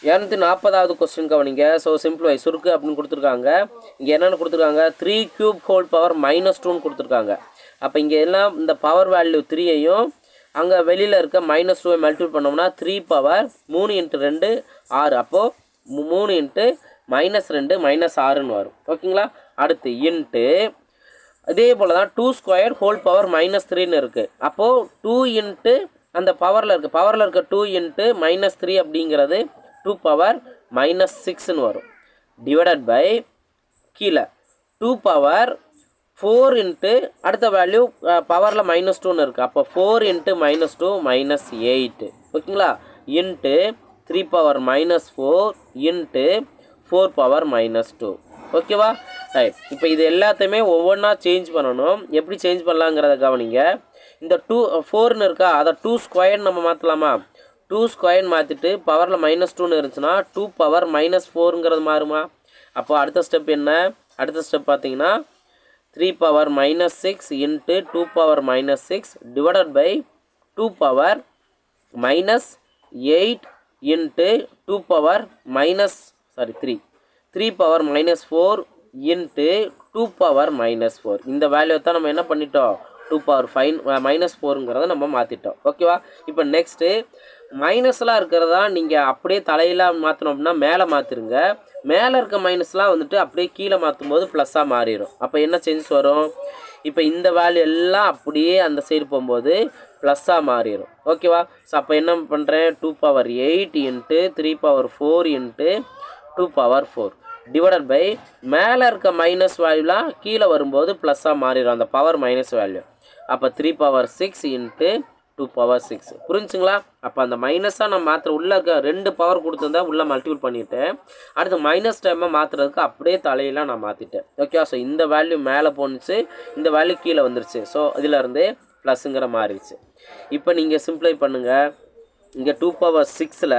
240வது கொஸ்டின் கவனிங்க. ஸோ சிம்பிள் சுருக்கு அப்படின்னு கொடுத்துருக்காங்க. இங்கே என்னென்னு கொடுத்துருக்காங்க? 3³ ஹோல் பவர் -2ன்னு கொடுத்துருக்காங்க. அப்போ இங்கே எல்லாம் இந்த பவர் வேல்யூ 3ஐயும் அங்கே வெளியில் இருக்க -2ஐ மல்டிபிள் பண்ணோம்னா 3 பவர் 3 × 2 6. அப்போது 3 × -2 -6ன்னு வரும். ஓகேங்களா? அடுத்து இன்ட்டு இதே போல் தான் 2² ஹோல் பவர் -3ன்னு இருக்குது. அப்போது 2 இன்ட்டு அந்த பவரில் இருக்க 2 இன்ட்டு -3 அப்படிங்கிறது 2 பவர் -6ன்னு வரும். டிவைடட் பை கீழே 2 பவர் 4 இன்ட்டு அடுத்த வேல்யூ பவரில் -2ன்னு இருக்குது. அப்போ 4 × -2 -8. ஓகேங்களா? Into 3 power -4 into 4 power -2. ஓகேவா? ரைட். இப்போ இது எல்லாத்தையுமே ஒவ்வொன்றா சேஞ்ச் பண்ணணும். எப்படி சேஞ்ச் பண்ணலாங்கிறத கவனிங்க. இந்த 4ன்னு இருக்கா? அதை 2² நம்ம மாற்றலாமா? 2² மாற்றிட்டு பவரில் -2ன்னு இருந்துச்சுன்னா 2 பவர் -4ங்கிறது மாறுமா? அப்போ அடுத்த ஸ்டெப் என்ன? அடுத்த ஸ்டெப் பார்த்தீங்கன்னா 3 power -6 into 2 power -6 divided by 2 power -8 into 2 power three power -4 into 2 power -4. இந்த வேல்யூ தான் நம்ம என்ன பண்ணிட்டோம், 2 பவர் -4ங்கிறத நம்ம மாற்றிட்டோம். ஓகேவா? இப்போ நெக்ஸ்ட்டு மைனஸ்லாம் இருக்கிறதா நீங்கள் அப்படியே தலையெல்லாம் மாற்றணும் அப்படின்னா மேலே மாற்றிருங்க. மேலே இருக்க மைனஸ்லாம் வந்துட்டு அப்படியே கீழே மாற்றும் போது ப்ளஸ்ஸாக மாறிடும். அப்போ என்ன சேஞ்சஸ் வரும், இப்போ இந்த வேல்யூ எல்லாம் அப்படியே அந்த சைடு போகும்போது ப்ளஸ்ஸாக மாறிடும். ஓகேவா? ஸோ அப்போ என்ன பண்ணுறேன், 2 power 8 into 3 power 4 into 2 power 4 divided by மேலே இருக்க மைனஸ் வேல்யூலாம் கீழே வரும்போது ப்ளஸ்ஸாக மாறிடும் அந்த பவர் மைனஸ் வேல்யூ. அப்போ 3 பவர் 6 இன்ட்டு 2 பவர் 6. புரிஞ்சுங்களா? அப்போ அந்த மைனஸாக நான் மாற்ற உள்ளே இருக்க 2 பவர் கொடுத்துருந்தா உள்ளே மல்டிபிள் பண்ணிவிட்டேன். அடுத்து மைனஸ் டைமை மாற்றுறதுக்கு அப்படியே தலையெல்லாம் நான் மாற்றிட்டேன். ஓகே, ஸோ இந்த வேல்யூ மேலே போணுச்சு, இந்த வேல்யூ கீழே வந்துருச்சு. ஸோ இதிலேருந்து ப்ளஸ்ஸுங்கிற மாறிடுச்சு. இப்போ நீங்கள் சிம்ப்ளை பண்ணுங்கள். இங்கே 2 பவர் 6ல்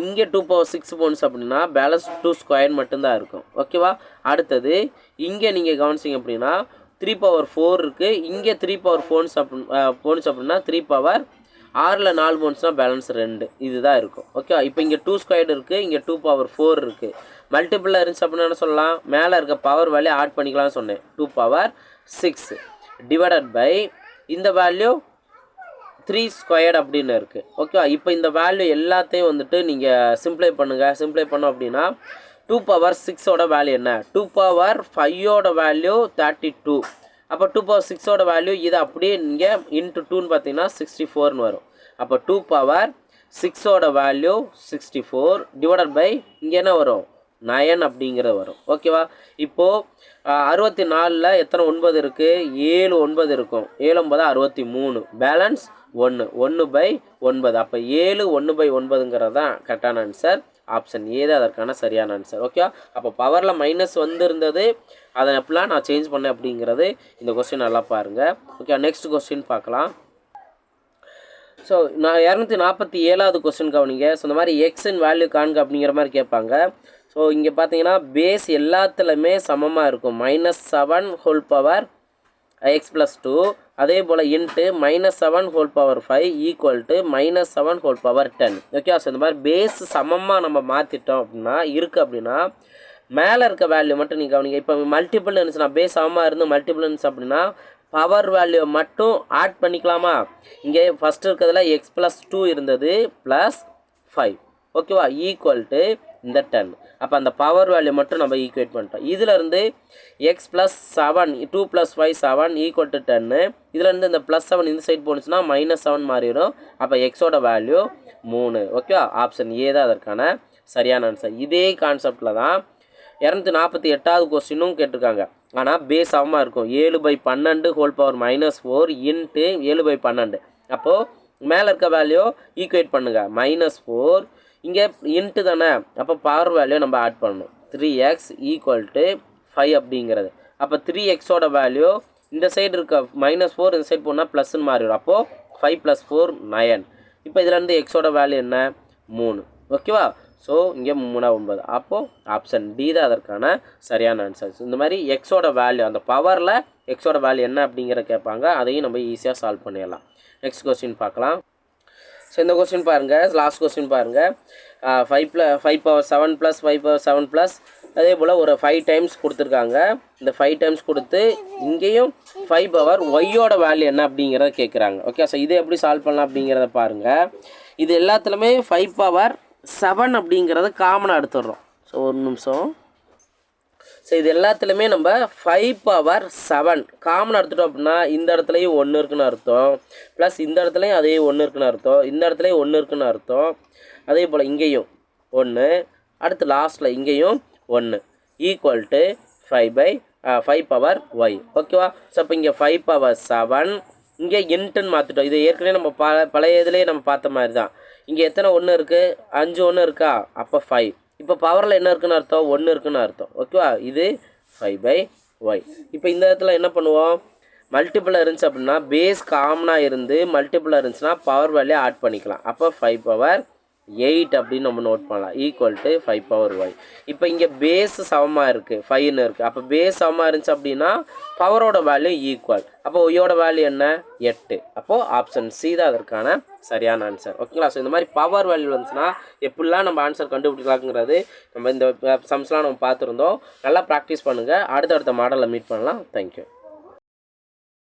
இங்கே 2 பவர் 6 போன்ஸ் அப்படின்னா பேலன்ஸ் 2 ஸ்கொயர் மட்டும்தான் இருக்கும். ஓகேவா? அடுத்தது இங்கே நீங்கள் கவனிச்சிங்க அப்படின்னா 3 பவர் 4 இருக்குது. இங்கே 3 பவர் போன்ஸ் அப்படின்னா 3 பவர் 6ல் 4 போன்ஸ்னால் பேலன்ஸ் 2 இதுதான் இருக்கும். ஓகே, இப்போ இங்கே 2 ஸ்கொயர் இருக்குது, இங்கே 2 பவர் 4 இருக்குது. மல்டிபிளில் இருந்துச்சு அப்படின்னா என்ன சொல்லலாம், மேலே இருக்க பவர் வேல்யூ ஆட் பண்ணிக்கலாம்னு சொன்னேன். 2 பவர் 6 டிவைடட் பை இந்த வேல்யூ 3 ஸ்கொயர்டு அப்படின்னு இருக்குது. ஓகே, இப்போ இந்த வேல்யூ எல்லாத்தையும் வந்துட்டு நீங்கள் சிம்ப்ளை பண்ணுங்கள். சிம்ப்ளை பண்ணோம் அப்படின்னா 2 பவர் 6ஓட வேல்யூ என்ன, 2 பவர் 5ஓட வேல்யூ 32. அப்போ 2 பவர் 6ஓட வேல்யூ இது அப்படியே இங்கே இன்ட்டு 2ன்னு பார்த்தீங்கன்னா 64ன்னு வரும். அப்போ 2 பவர் 6ஓட வேல்யூ 64 டிவைடட் பை இங்கே என்ன வரும், 9 அப்படிங்கிறது வரும். ஓகேவா? இப்போது 64ல் எத்தனை 9 இருக்குது, 7 9 இருக்கும். 7 9 63, பேலன்ஸ் 1/9. அப்போ 7 1/9ங்கிறது தான் கரெக்டான ஆன்சர். ஆப்ஷன் ஏ தான் அதற்கான சரியான ஆன்சர். ஓகே, அப்போ பவரில் மைனஸ் வந்துருந்தது, அதை எப்படிலாம் நான் சேஞ்ச் பண்ணேன் அப்படிங்கிறது இந்த கொஸ்டின் நல்லா பாருங்கள். ஓகே, நெக்ஸ்ட் கொஸ்டின் பார்க்கலாம். ஸோ நான் 247வது கொஸ்டின் கவனிங்க. ஸோ இந்த மாதிரி எக்ஸின் வேல்யூ காண்க அப்படிங்கிற மாதிரி கேட்பாங்க. ஸோ இங்கே பார்த்தீங்கன்னா பேஸ் எல்லாத்துலேயுமே சமமாக இருக்கும். -7 ஹோல் பவர் எக்ஸ் ப்ளஸ் 2, அதே போல் into -7 whole power 5 equal to -7 whole power 10. Okay, so இந்த மாதிரி பேஸ் சமமாக நம்ம மாற்றிட்டோம் அப்படின்னா இருக்குது அப்படின்னா மேலே இருக்க வேல்யூ மட்டும் நீங்கள் கவனிங்க. இப்போ மல்டிபிள் இருந்துச்சுன்னா பேஸ் சமமாக இருந்து மல்டிபிள் இருந்துச்சு அப்படின்னா பவர் வேல்யூ மட்டும் ஆட் பண்ணிக்கலாமா. இங்கே ஃபஸ்ட்டு இருக்கிறதுல எக்ஸ் ப்ளஸ் 2 இருந்தது ப்ளஸ் 5. ஓகேவா? ஈக்குவல் டு இந்த 10. அப்போ அந்த பவர் வேல்யூ மட்டும் நம்ம ஈக்குவேட் பண்ணிட்டோம். இதிலேருந்து எக்ஸ் ப்ளஸ் 7 2 + 5 7 ஈக்குவல் டு 10. இதுலேருந்து இந்த +7 இந்த சைட் போணுச்சுன்னா -7 மாறிடும். அப்போ எக்ஸோட வேல்யூ 3. ஓகே, ஆப்ஷன் ஏ தான் அதற்கான சரியான ஆன்சர். இதே கான்செப்டில் தான் 248வது கொஸ்டினும் கேட்டிருக்காங்க. ஆனால் பேஸ் சமமாக இருக்கும். 7/12 ஹோல் பவர் -4 இன்ட்டு 7/12. அப்போது மேலே இருக்க வேல்யூ ஈக்குவேட் பண்ணுங்கள். -4 இங்கே இன்ட்டு தானே, அப்போ பவர் வேல்யூ நம்ம ஆட் பண்ணணும். 3x ஈக்குவல் டு 5 அப்படிங்கிறது. அப்போ 3xோட வேல்யூ இந்த சைடு இருக்க -4 இந்த சைடு போனால் ப்ளஸ்ன்னு மாறிடும். அப்போது 5 + 4 9. இப்போ இதிலேருந்து எக்ஸோட வேல்யூ என்ன, 3. ஓகேவா? ஸோ இங்கே 3 9. அப்போது ஆப்ஷன் டி தான் அதற்கான சரியான ஆன்சர்ஸ். இந்த மாதிரி எக்ஸோட வேல்யூ அந்த பவரில் எக்ஸோட வேல்யூ என்ன அப்படிங்கிற கேட்பாங்க. அதையும் நம்ம ஈஸியாக சால்வ் பண்ணிடலாம். நெக்ஸ்ட் கொஸ்டின் பார்க்கலாம். ஸோ இந்த கொஸ்டின் பாருங்கள், லாஸ்ட் கொஸ்டின் பாருங்கள். 5 பவர் 7 + 5 பவர் 7 ப்ளஸ் அதே போல் ஒரு 5 டைம்ஸ் கொடுத்துருக்காங்க. இந்த 5 டைம்ஸ் கொடுத்து இங்கேயும் 5 பவர் ஒய்யோட வேல்யூ என்ன அப்படிங்கிறத கேட்குறாங்க. ஓகே, ஸோ இதை எப்படி சால்வ் பண்ணலாம் அப்படிங்கிறத பாருங்கள். இது எல்லாத்துலேயுமே 5 பவர் 7 அப்படிங்கிறத காமனாக எடுத்துடுறோம். ஸோ ஒரு நிமிஷம். ஸோ இது எல்லாத்துலேயுமே நம்ம 5 பவர் 7 காமனாக எடுத்துட்டோம் அப்படின்னா இந்த இடத்துலையும் 1 இருக்குன்னு அர்த்தம், ப்ளஸ் இந்த இடத்துலையும் அதே 1 இருக்குன்னு அர்த்தம், இந்த இடத்துலையும் 1 இருக்குன்னு அர்த்தம், அதே போல் இங்கேயும் 1, அடுத்து லாஸ்ட்டில் இங்கேயும் 1 ஈக்குவல் டு 5 பவர் ஒய். ஓகேவா? ஸோ இப்போ இங்கே 5 பவர் 7 இங்கே இன்ட்டுன்னு மாற்றிட்டோம். இது ஏற்கனவே நம்ம பழைய இதுலேயே நம்ம பார்த்த மாதிரி தான். இங்கே எத்தனை 1 இருக்குது, 5 1 இருக்கா, அப்போ 5. இப்போ பவரில் என்ன இருக்குன்னு அர்த்தம், 1 இருக்குன்னு அர்த்தம். ஓகேவா? இது 5/y. இப்போ இந்த இடத்துல என்ன பண்ணுவோம், மல்டிபிளாக இருந்துச்சு அப்படின்னா பேஸ் காமனாக இருந்து மல்டிபிளாக இருந்துச்சுன்னா பவர் வேல்யூ ஆட் பண்ணிக்கலாம். அப்போ 5 பவர் 8 அப்படின்னு நம்ம நோட் பண்ணலாம் ஈக்குவல் டு 5 பவர் ஒய். இப்போ இங்கே பேஸ் சமமாக இருக்குது 5ன்னு இருக்குது. அப்போ பேஸ் சமமாக இருந்துச்சு அப்படின்னா பவரோட வேல்யூ ஈக்குவல். அப்போ ஒய்யோட வேல்யூ என்ன 8. அப்போது ஆப்ஷன் சி தான் அதற்கான சரியான ஆன்சர். ஓகேங்களா? ஸோ இந்த மாதிரி பவர் வேல்யூ வந்துச்சுன்னா எப்படிலாம் நம்ம ஆன்சர் கண்டுபிடிக்கலாங்கிறது நம்ம இந்த சம்ஸ்லாம் நம்ம பார்த்துருந்தோம். நல்லா ப்ராக்டிஸ் பண்ணுங்கள். அடுத்தடுத்த மாடலில் மீட் பண்ணலாம். தேங்க்யூ.